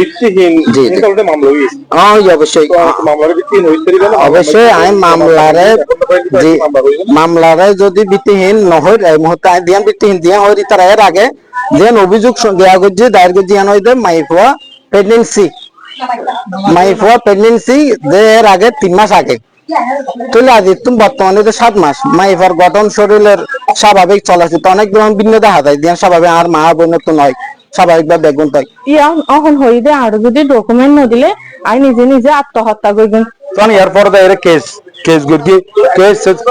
ভিত্তিহীন জি জি মামলা হয়েছে অবশ্যই মামলার ভিত্তিহীন হইতে অবশ্যই আমি মামলারে যদি ভিত্তিহীন নহয় এই মুহূর্তে আই দিয়ান ভিত্তিহীন দিয়া হয় তার এর আগে যেন অভিযোগ দেওয়া করছে দায়ের করছে ইয়ান হইতে মাইফুয়া প্রেগনেন্সি এর আগে 3 মাস আগে তুলে আজ তুমি বর্তমানে তো 7 মাস মাইফার গঠন শরীরের স্বাভাবিক চলাচল অনেক ভিন্ন দেখা যায় দিয়া স্বাভাবিক আর মা বোনের তো নয় স্বাভাবিকভাবে বেগুন তাই এখন হই দে আর যদি ডকুমেন্ট নদিলে আই নিজে নিজে আত্মহত্যা করবেন কারণ এরপর এর কেস গড়ি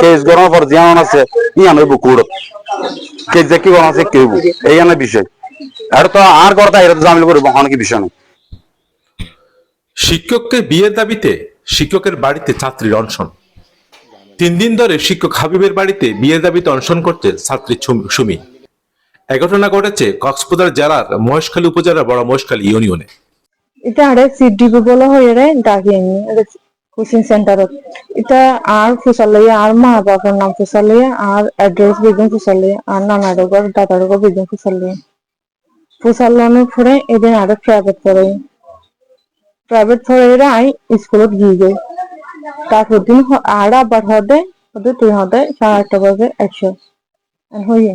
কেস গড়ার পর যেমন আছে ইয়ানের বুকুর কেস দেখি গড়া আছে কেউ এই আনা বিষয় আর তো আর করতে এর জামিল করব অনেক বিষয় নেই। শিক্ষককে বিয়ের দাবিতে শিক্ষকের বাড়িতে ছাত্রীর অনশন। 3 দিন ধরে শিক্ষক হাবিবের বাড়িতে বিয়ের দাবিতে অনশন করছে ছাত্রী সুমি। এই ঘটনা ঘটেছে কক্সবাজার জেলার মহেশখালী উপজেলার বড় মহেশখালী ইউনিয়নে। এটা আরে সিডিপি বলা হয় রে ডাকি কোচিং সেন্টারত এটা আর ফুসালইয়া আর মা বাবার নাম ফুসালইয়া আর অ্যাড্রেস বেগুন ফুসালইয়া আর নানার ঘর দাদার ঘর বেগুন ফুসালইয়া ফুসালানোর পরে এদিন আরো প্রাইভেট পড়ে আই স্কুলত গিয়ে যাই তারপর দিন আর আবার হদে তুই হদে 8:30 বাজে 100 হইয়ে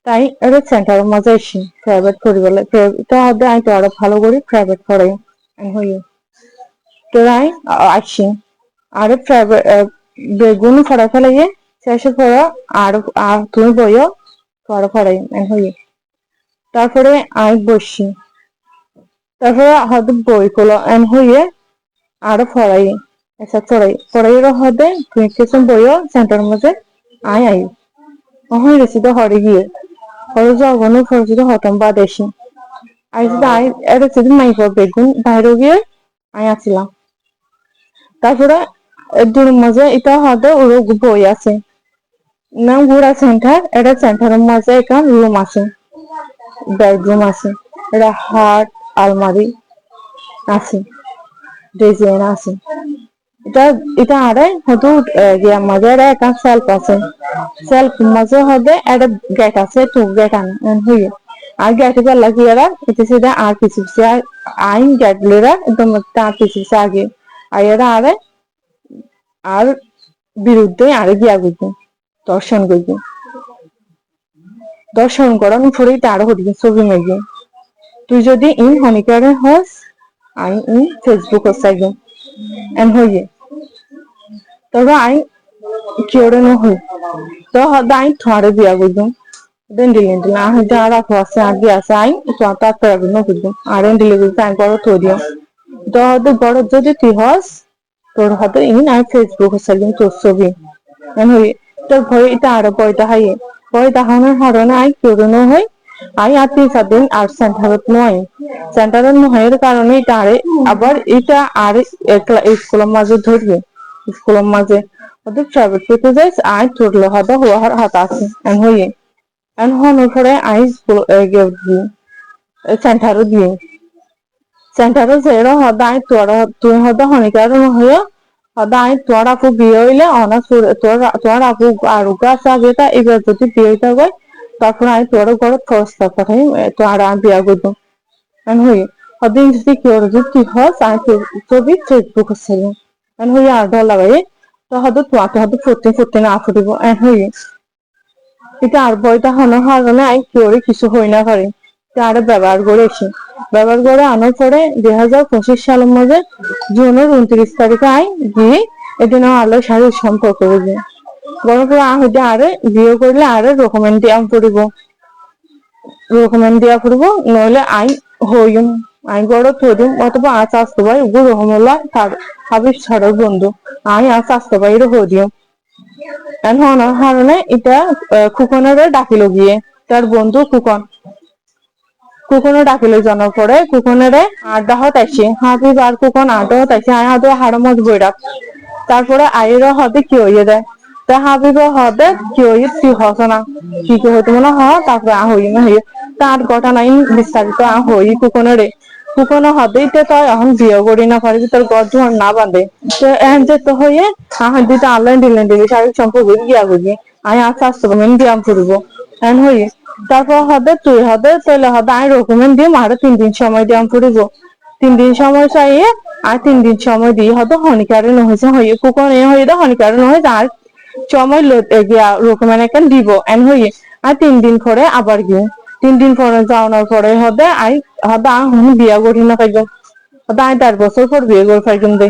তাই এটা সেন্টারের মাঝে এসি প্রাইভেট করি বলে এটা হদে আই তো আরো ভালো করি প্রাইভেট পড়াই হইয়ে তো আই আসি আর প্রাইভেট বেগুন ফড়া ফেলাইয়ে শেষে পড়া আর তুমি বইও তো আরো পড়াই হইয়ে তারপরে আই বসি তারপরে হয়তো বই গুলো হইয়ে আরো পড়াই এসব পড়াইয়ের হদে তুই কিছু বইও সেন্টারের মাঝে আই হয়ে গেছি তো হরে গিয়ে হরে যাবো ফরজি তো হতম বা দেশি আই যদি আই এটা যদি মাইফর বেগুন বাইরে গিয়ে আই আসছিলাম তারপরে দুর মাঝে এটা হদে ওর বই আছে নাম গুড়া সেন্টার এটা সেন্টারের মাঝে একটা রুম আছে বেডরুম আছে এটা হাট আলমারি আছে ডিজাইন আছে এটা আরে হয়তো মাঝে একটা সেলফ আছে সেলফ মাঝে হবে একটা গেট আছে তো গেট আন হইয়ে আর গেট এবার লাগিয়ে এটা সেটা আর কিছু আইন গেট লেরা একদম তার কিছু আগে আর এরা আরে আর বিরুদ্ধে আরে গিয়া করবে দর্শন করার পরেই তার হচ্ছে ছবি মেগে তুই যদি ইন হনিকারে হস আই ইন ফেসবুক হসাইগে এন হইয়ে তবে আই কিওরে ন হই তো হদাই থরে বিয়া করদম দিলে হয়তো আর আছে আগে আছে আই তো তার তরবে ন করদম আর দিলে আই বড় তো দিও তো হয়তো বড় যদি তুই হস তোর হয়তো ইন আর ফেসবুক হসাইগে তোর ছবি এন হইয়ে তোর ভয় এটা আরো ভয় দেখানোর কারণে আই কিওরে ন হই আই আর 3 দিন আর সেন্টারের নয়ের কারণে এটা আরে আবার এটা আর স্কুলের মাঝে ধরবে স্কুলের মাঝে ওদের প্রাইভেট পেতে যাই আই তোরলো হয়তো হওয়ার হাত আছে এন হইয়ে এন হওয়ার পরে আই স্কুল সেন্টারে যেরা হদা আই তুই হদা হনিকার হয়ে হদা আই তোর আপু বিয়ে হইলে অনার তোর আপু আর গাছ আগে তা এবার যদি বিয়ে হইতে হয় তখন আমি তোর ঘরে প্রস্তাব পাঠাই তো আর আমি বিয়া করবো হয়ে হদিন যদি কেউ তুই হস আমি ছবি ফেসবুক ছিল হয়ে আর ডর লাগাই তো হয়তো তোমাকে হয়তো ফুটতে না ফুটিব হয়ে এটা আর বইটা হওয়ার কারণে আমি কেউ কিছু হই না পারি আর ব্যবহার করে আনার পরে 2025 সালের মধ্যে জুনের 29 তারিখে আই গিয়ে এদিন আলো শারীরিক সম্পর্ক বুঝি গরম করে হইতে আরে বিয়ে করলে আরে ডকুমেন্ট দিয়া পড়বো নইলে আই হইম আই বড় থইম অথবা আজ আসতে ভাই উগু রহমুল্লাহ তার হাবিব ছাড়ার বন্ধু আই আজ আসতে ভাইরে হদিও এখন কারণে এটা খুকনের ডাকিল গিয়ে তার বন্ধু কুকনে ডাকিলে জানার পরে কুকনের আড্ডা হত আইসি হাবিব আর কুকন আড্ডা হত আইসি আই হাতে হাড়মত বইরা তারপরে আইরা হতে কি হইয়ে দেয় তা হাবিব হতে কি হইয়ে তুই হস না কি হইতে মনে তারপরে হই না হইয়ে তার ঘটনা বিস্তারিত হই কুকনে হতে তো এখন বিয়ে করি না পারি তোর গর্জ না বাঁধে তো এখন যে তো হইয়ে দিতে আনলাইন দিলে শারীরিক সম্পর্ক গিয়া করি আমি আস্তে আস্তে ব্যায়াম করবো এখন হইয়ে তারপর হবে তুই হবে তাহলে হবে আমি ডকুমেন্ট দিয়ে আরো 3 দিন সময় দিয়ে পড়িব 3 দিন সময় চাইয়ে আর 3 দিন সময় দিয়ে হয়তো হানিকারক হয়েছে হয়ে কুকন এ হয়ে দা হানিকারক হয়ে আর সময় গিয়া রকমের একটা দিব এন হয়ে আর 3 দিন পরে আবার গিয়ে 3 দিন পরে যাওয়ার পরে হদে আই হদা বিয়া করি না পাইব হদা আই 10 বছর পর বিয়ে করে পাইতাম দে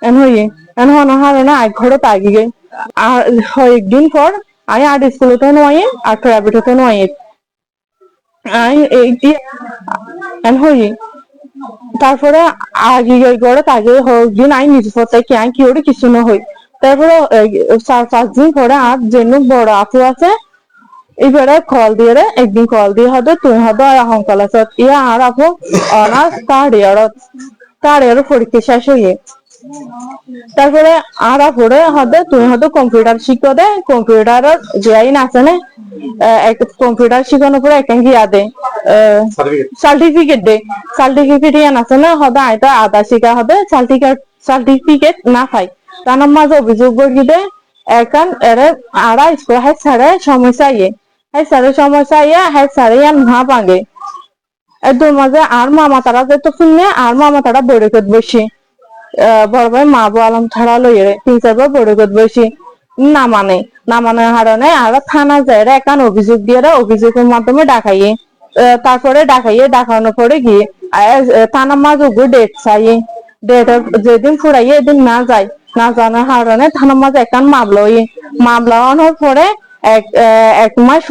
এন হয়ে এন হন হারে না আই ঘরে তাগি গে আর একদিন পর আই আর স্কুলতে নয় আর প্রাইভেটতে নয় আই এই এন হয়ে তারপরে আগে করে তাকে দিন আই নিজে পথে কি আই কি ওরে কিছু না হই তারপরে 4-5 দিন পরে আর যেন বড় আপু আছে এবারে কল দিয়ে একদিন কল দিয়ে হবে তুই হবে অহংকাল আছে ইয়া আর আপু অনার্স তার এর পরীক্ষা শেষ হয়ে তারপরে আর আপরে হবে তুই হয়তো কম্পিউটার শিখো দে কম্পিউটার যে আইন আছে না কম্পিউটার শিখানোর পরে একটা গিয়া দে সার্টিফিকেট ইয়ান আছে না হবে আইতা আধা শিখা হবে সার্টিফিকেট না পাই তার মাঝে অভিযোগ করি দে এখন এরে আড়া স্কুল হাই সারে সমস্যা ইয়ে হাই সারে সমস্যা ইয়ে হাই সারে ইয়ান না পাগে এর মাঝে আর মামা তারা যেত শুনে আর মামা তারা বড় করে বসে বড় ভাই মা বউ আলম ছাড়া লইয়ে 3-4 বার বড় করে বসে না মানে হারণে আর থানা যায় এখন অভিযোগ দিয়ে অভিযোগের মাধ্যমে ডাকাইয়ে তারপরে ডাকানোর পরে গিয়ে থানা মাঝে ডেট চাইয়ে ডেট যেদিন ফুরাইয়ে এদিন না যায় না জানার কারণে থানার মাঝে এখন মামলা আনার পরে এক মাস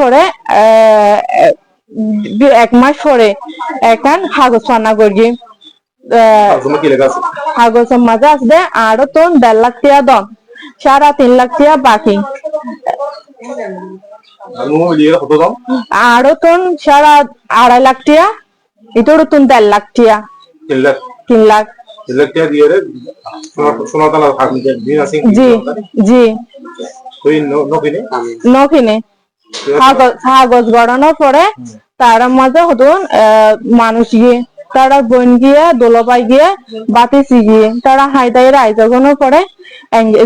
পরে এখন কাগজ পানা করি কাগজের মাঝে আসবে আরো তো 1.5 লাখ টাকা দন 3.5 লাখ টাকা বাকি আরো তো 2.5 লাখ টাকা এটার তো 1.5 লাখ টাকা 3 লাখ জি জি নকিনে কাগজ গড়ানোর পরে তার মাঝে হতুন মানুষ গিয়ে তারা বোন গিয়ে দোলবাই গিয়ে বাতিসি গিয়ে তারা হাইদাই রাইজাগনের পরে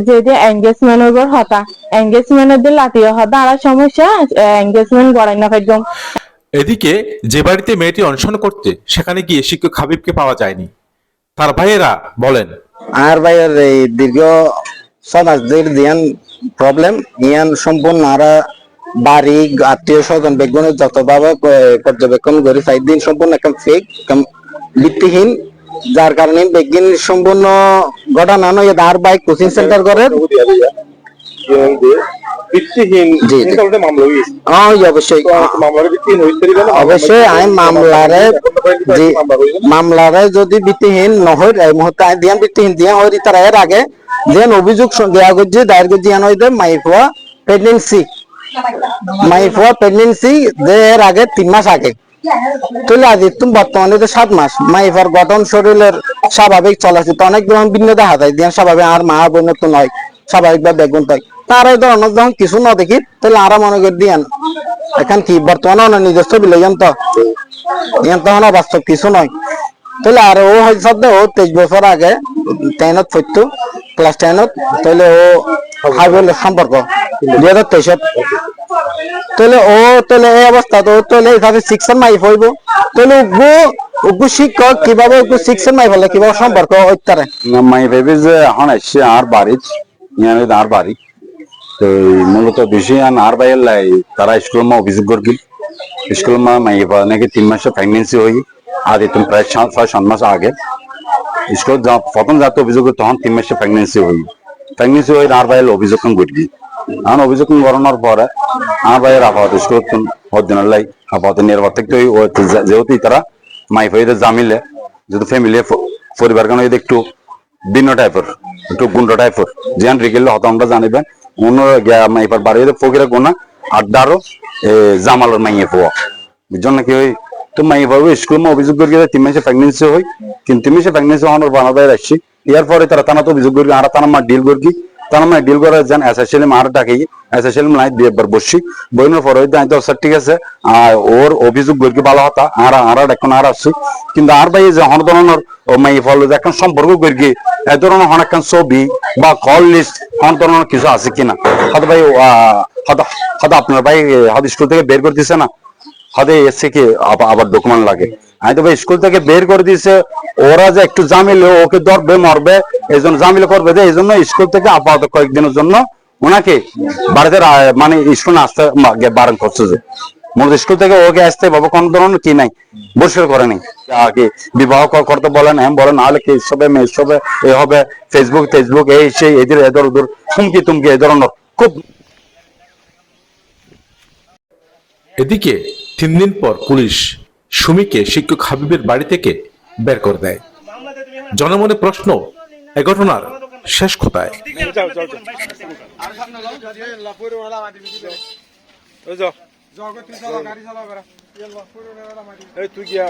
যে এঙ্গেজমেন্টের উপর হতা এঙ্গেজমেন্টের দিন লাতিয়ে হতা আর সমস্যা এঙ্গেজমেন্ট গড়াই না একদম। এদিকে যে বাড়িতে মেয়েটি অনশন করতে সেখানে গিয়ে শিক্ষক হাবিবকে পাওয়া যায়নি। তার ভাইয়েরা বলেন, আর ভাইয়ের এই দীর্ঘ 6 মাস ধরে দিয়ান প্রবলেম ইয়ান সম্পূর্ণ আরা বাড়ি আত্মীয় স্বজন বেগুনের যতভাবে পর্যবেক্ষণ করে 4 দিন সম্পূর্ণ একটা ফেক ভিত্তিহীন, যার কারণে বেগিন সম্পূর্ণ ঘটনা নয় আর বাইক কোচিং সেন্টার করে অবশ্যই মামলারে যদি ভিত্তিহীন নহয় এই মুহূর্তে দিয়ান ভিত্তিহীন দিয়া হয় তার এর আগে যেন অভিযোগ দেওয়া করছে দায়ের করছে ইয়ান হইতে মাইফুয়া প্রেগনেন্সি এর আগে 3 মাস আগে তুলে আজ তুমি বর্তমানে 7 মাস মাইফার গঠন শরীরের স্বাভাবিক চলাচল অনেক ভিন্ন দেখা যায় দিয়ান স্বাভাবিক আর মা বোনের তো নয় স্বাভাবিক বা বেগুন পাই তার এই ধরনের যখন কিছু না দেখি তাহলে আরা মনে করি দিয়ান এখন কি বর্তমানে নিজস্ব বিলে তখন বাস্তব কিছু নয় তাহলে আর ও হয়েছে ও 23 বছর আগে 10ত পড়তো ক্লাস 10ত তাহলে ও হাইবলের সম্পর্ক 2023 তাহলে এই অবস্থা তো তাহলে এইভাবে 6 মাইফ হইব তাহলে উগ্র শিক্ষক কিভাবে 6 মাইফ হলে কিভাবে সম্পর্ক হইতারে মাই ভেবে যে এখন আসছে আর বাড়ি আর বাড়ি তো মূলত বিষয় আর বাইর লাই তারা স্কুল মা অভিযোগ করছিল স্কুল মা মাইফা নাকি 3 মাসে প্রেগনেন্সি হই আজ তুমি প্রায় 6-7 মাস আগে স্কুল প্রথম যাতে অভিযোগ তখন 3 মাসে প্রেগনেন্সি হই আর বাইর অভিযোগ করছি এখন অভিযোগ করানোর পরে আমার ভাইয়ের আপাতত স্কুল হদিনের লাই আপাতত নির্বাচন থেকে যেহেতু তারা মাইফা জামিলে যেহেতু ফ্যামিলি পরিবার কেন একটু ভিন্ন টাইপের একটু গুন্ড টাইপের যেন রিগেলে হয়তো আমরা জানিবেন অন্য মাইফার বাড়ি ফকিরা গোনা আড্ডারও জামালের মাইয়ে পোয়া বুঝছেন নাকি ওই তো মাইফা স্কুল অভিযোগ করি 3 মাসে প্রেগনেন্সি হই কিন্তু 3 মাসে প্রেগনেন্সি হওয়ার বানাদায় আসছি এর পরে তারা থানা তো অভিযোগ করি আর থানা মা ডিল করি তার মানে ডিল করার যান এসএসএলএম আর ডাকি এসএসএলএম লাই একবার বসছি বইনের পরে দায়িত্ব স্যার ঠিক আছে আর ওর অভিযোগ করি ভালো হতা আর এখন আর আসছি কিন্তু আর ভাই যে হন ধরনের মাই ফল এখন সম্পর্ক করি এই ধরনের অনেক ছবি বা কল লিস্ট হন ধরনের কিছু আছে কিনা হয়তো ভাই হয়তো আপনার ভাই হয়তো স্কুল থেকে বের করতেছে না হয়তো এসে কি আবার ডকুমেন্ট লাগে আমি তো স্কুল থেকে বের করে দিয়েছে, ওরা যে একটু জামিল ওকে ধরবে মরবে এই জন্য জামিল করবে, যে এই জন্য স্কুল থেকে আপাতত কয়েকদিনের জন্য ওনাকে বাড়িতে মানে স্কুল আসতে বারণ করছে। যে মূলত স্কুল থেকে ওকে আসতে বাবা কোন ধরনের কি নাই বহিষ্কার করেনি, কি বিবাহ করতে বলেন এম বলেন, নাহলে কেস হবে মেস হবে এ হবে, ফেসবুক এই সেই এদের এদের ওদের হুমকি তুমকি এই ধরনের খুব। এদিকে 3 দিন পর পুলিশ সুমিকে শিক্ষক হাবিবের বাড়ি থেকে বের করে দেয়। জনমনে প্রশ্ন, এ ঘটনার শেষ কোথায়? তুই গিয়া